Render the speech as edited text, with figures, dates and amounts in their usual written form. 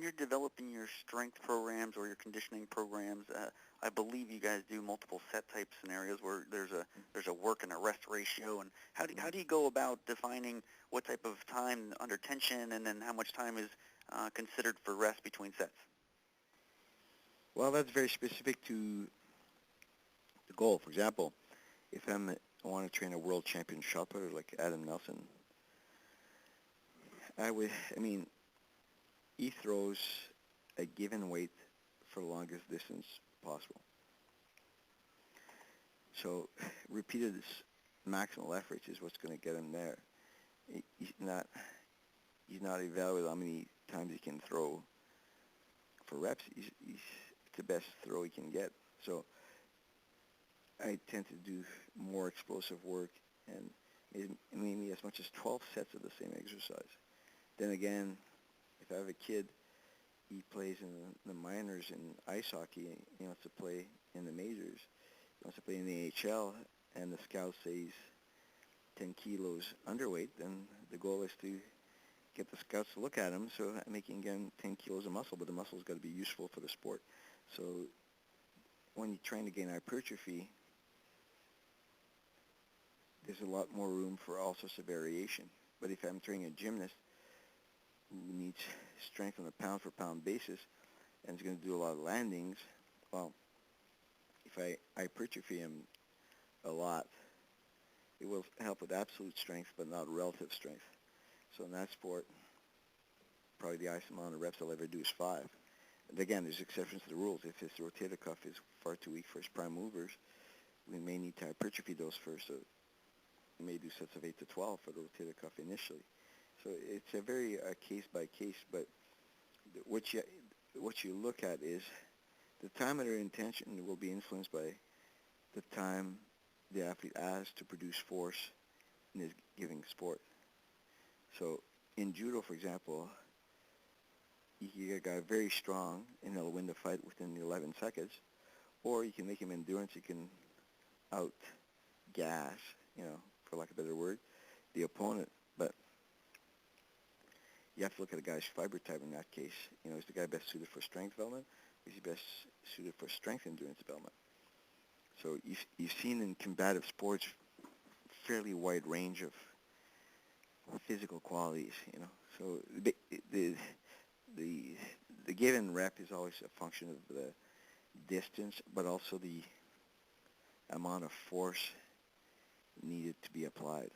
you're developing your strength programs or your conditioning programs, I believe you guys do multiple set type scenarios where there's a work and a rest ratio. And how do you go about defining what type of time under tension, and then how much time is considered for rest between sets? Well, that's very specific to the goal. For example, if I want to train a world champion shot putter like Adam Nelson, he throws a given weight for the longest distance possible. So repeated maximal efforts is what's going to get him there. He's not evaluating how many times he can throw for reps. He's the best throw he can get. So I tend to do more explosive work and maybe as much as 12 sets of the same exercise. Then again, if I have a kid, he plays in the minors in ice hockey, he wants to play in the majors, he wants to play in the AHL, and the scout says he's 10 kilos underweight, then the goal is to get the scouts to look at him, so making again 10 kilos of muscle, but the muscle's got to be useful for the sport. So when you're trying to gain hypertrophy, there's a lot more room for all sorts of variation. But if I'm training a gymnast who needs strength on a pound-for-pound basis and is going to do a lot of landings, well, if I hypertrophy him a lot, it will help with absolute strength but not relative strength. So in that sport, probably the highest amount of reps I'll ever do is 5. And again, there's exceptions to the rules. If his rotator cuff is far too weak for his prime movers, we may need to hypertrophy those first. So we may do sets of 8 to 12 for the rotator cuff initially. So it's a very case by case, but what you look at is the time under intention will be influenced by the time the athlete has to produce force in his giving sport. So in judo, for example, you can get a guy very strong and he'll win the fight within 11 seconds, or you can make him endurance. You can out-gas, for lack of a better word, the opponent. But you have to look at a guy's fiber type in that case. Is the guy best suited for strength development? Is he best suited for strength endurance development? So you've seen in combative sports fairly wide range of physical qualities, So the given rep is always a function of the distance, but also the amount of force needed to be applied.